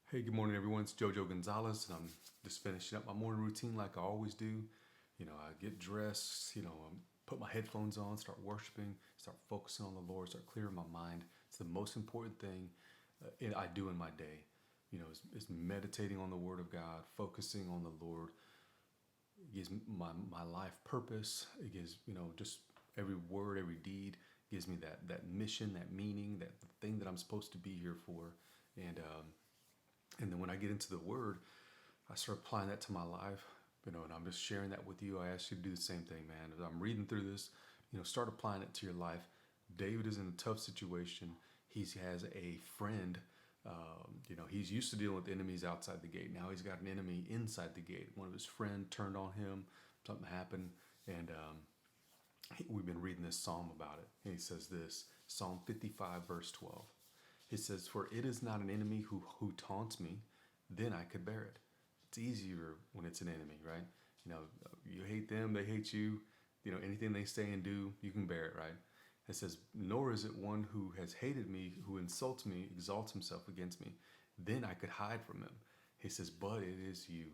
Hey, good morning, everyone. It's Jojo Gonzalez, and I'm just finishing up my morning routine like I always do. I get dressed, put my headphones on, start worshiping, start focusing on the Lord, start clearing my mind. It's the most important thing I do in my day. Is meditating on the Word of God, focusing on the Lord. It gives my life purpose. It gives, just every word, every deed gives me that mission, that meaning, that thing that I'm supposed to be here for. And and then when I get into the Word, I start applying that to my life, and I'm just sharing that with you. I ask you to do the same thing, man. As I'm reading through this, start applying it to your life. David is in a tough situation. He has a friend. He's used to dealing with enemies outside the gate. Now he's got an enemy inside the gate. One of his friends turned on him. Something happened, and we've been reading this psalm about it. And he says this, Psalm 55, verse 12. It says, "For it is not an enemy who taunts me, then I could bear it." It's easier when it's an enemy, right? You hate them, they hate you. Anything they say and do, you can bear it, right? It says, "Nor is it one who has hated me, who insults me, exalts himself against me. Then I could hide from him." He says, "But it is you,"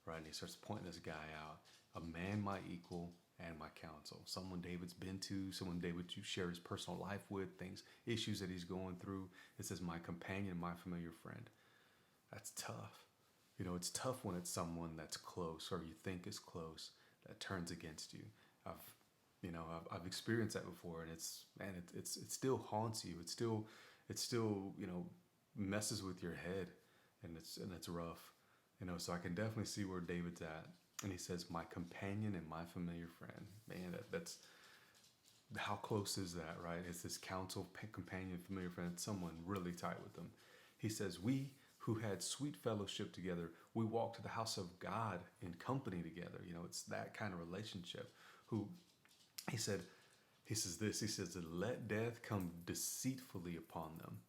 right? And he starts pointing this guy out, a man my equal and my counsel, someone David's been to, someone David you share his personal life with, things, issues that he's going through. It says, "My companion, my familiar friend." That's tough. It's tough when it's someone that's close or you think is close that turns against you. I've, I've experienced that before, and it still haunts you. It still messes with your head, and it's rough. So I can definitely see where David's at, and he says, "My companion and my familiar friend." Man, that's how close is that, right? It's this counsel, companion, familiar friend, someone really tight with them. He says, "We who had sweet fellowship together, we walked to the house of God in company together." It's that kind of relationship. Who he said, he says, "Let death come deceitfully upon them."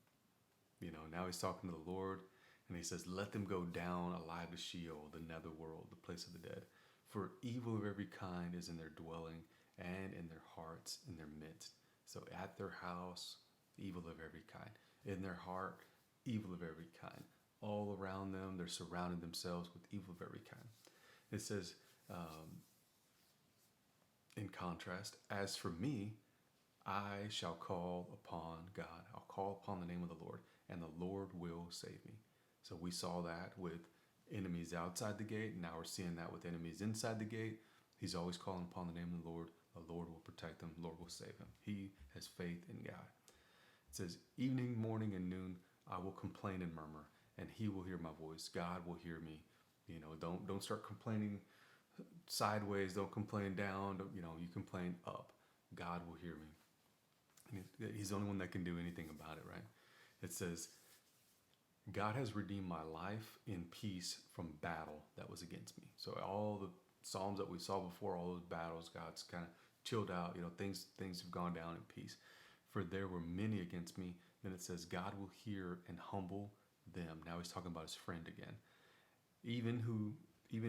Now he's talking to the Lord, and he says, "Let them go down alive to Sheol, the netherworld, the place of the dead. For evil of every kind is in their dwelling, and in their hearts, in their midst." So at their house, evil of every kind. In their heart, evil of every kind. All around them, they're surrounding themselves with evil of every kind. It says, in contrast, "As for me, I shall call upon God." I'll call upon the name of the Lord, and the Lord will save me. So we saw that with enemies outside the gate. And now we're seeing that with enemies inside the gate. He's always calling upon the name of the Lord. The Lord will protect him. The Lord will save him. He has faith in God. It says, "Evening, morning, and noon, I will complain and murmur, and he will hear my voice." God will hear me. Don't start complaining sideways. Don't complain down. You complain up. God will hear me. He's the only one that can do anything about it, right? It says, "God has redeemed my life in peace from battle that was against me." So all the Psalms that we saw before, all those battles, God's kind of chilled out. Things have gone down in peace. "For there were many against me." Then it says, "God will hear and humble them." Now he's talking about his friend again. Even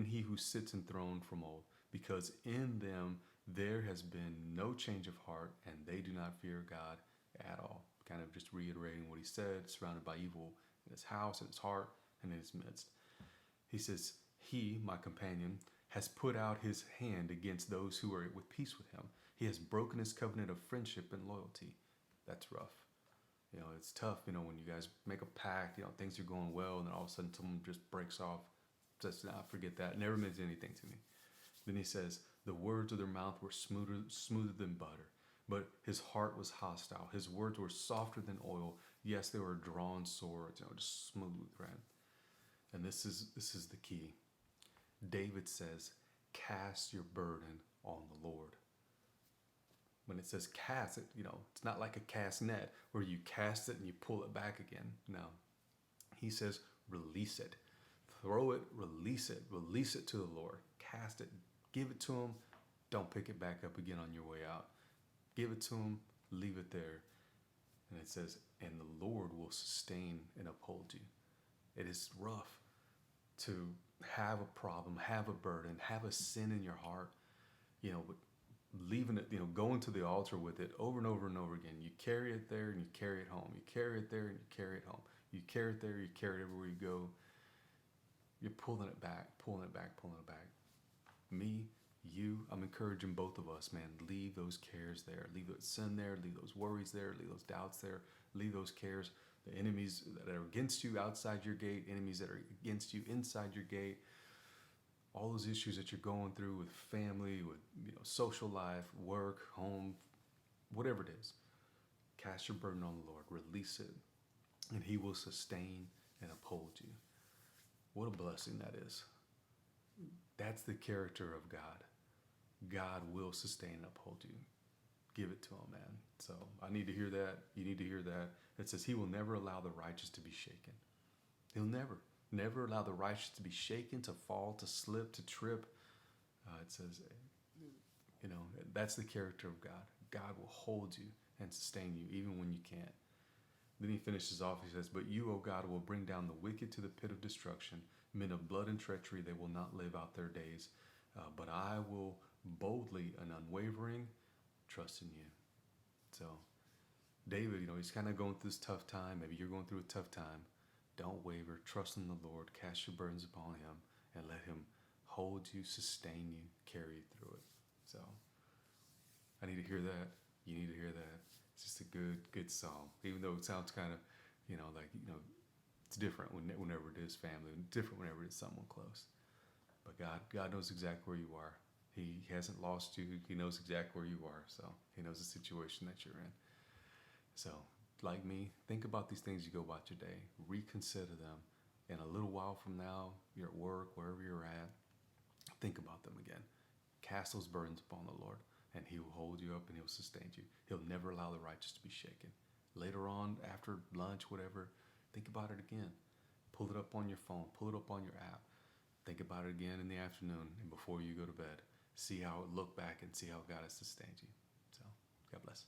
he who sits enthroned from old, because in them there has been no change of heart, and they do not fear God at all. Kind of just reiterating what he said, surrounded by evil in his house, in his heart, and in his midst. He says, "He, my companion, has put out his hand against those who are with peace with him. He has broken his covenant of friendship and loyalty." That's rough. It's tough, when you guys make a pact, things are going well, and then all of a sudden someone just breaks off. Says, "Nah, forget that. Never meant anything to me." Then he says, "The words of their mouth were smoother than butter, but his heart was hostile. His words were softer than oil. Yes, they were drawn swords, just smooth, right?" And this is the key. David says, "Cast your burden on the Lord." When it says cast it, it's not like a cast net where you cast it and you pull it back again. No. He says, release it. Throw it, release it to the Lord. Cast it, give it to him. Don't pick it back up again on your way out. Give it to him, leave it there. And it says, "And the Lord will sustain and uphold you." It is rough to have a problem, have a burden, have a sin in your heart, but leaving it, going to the altar with it over and over and over again. You carry it there and you carry it home. You carry it there and you carry it home. You carry it there, you carry it everywhere you go. You're pulling it back, pulling it back, pulling it back. Me, you, I'm encouraging both of us, man. Leave those cares there. Leave that sin there. Leave those worries there. Leave those doubts there. Leave those cares. The enemies that are against you outside your gate, enemies that are against you inside your gate, all those issues that you're going through with family, with social life, work, home, whatever it is. Cast your burden on the Lord. Release it, and He will sustain and uphold you. What a blessing that is. That's the character of God. God will sustain and uphold you. Give it to Him, man. So I need to hear that. You need to hear that. It says He will never allow the righteous to be shaken. He'll never allow the righteous to be shaken, to fall, to slip, to trip. It says, that's the character of God. God will hold you and sustain you even when you can't. Then he finishes off, he says, but you, O God, will bring down the wicked to the pit of destruction. Men of blood and treachery, they will not live out their days. But I will boldly and unwavering trust in you. So David, he's kind of going through this tough time. Maybe you're going through a tough time. Don't waver. Trust in the Lord. Cast your burdens upon Him and let Him hold you, sustain you, carry you through it. So I need to hear that. You need to hear that. It's just a good song. Even though it sounds kind of, it's different whenever it is family. Different whenever it's someone close. But God knows exactly where you are. He hasn't lost you. He knows exactly where you are. So He knows the situation that you're in. So, like me, think about these things you go about your day. Reconsider them. And a little while from now, you're at work, wherever you're at, think about them again. Cast those burdens upon the Lord, and He will hold you up and He'll sustain you. He'll never allow the righteous to be shaken. Later on, after lunch, whatever, think about it again. Pull it up on your phone. Pull it up on your app. Think about it again in the afternoon and before you go to bed. See how it look back and see how God has sustained you. So, God bless.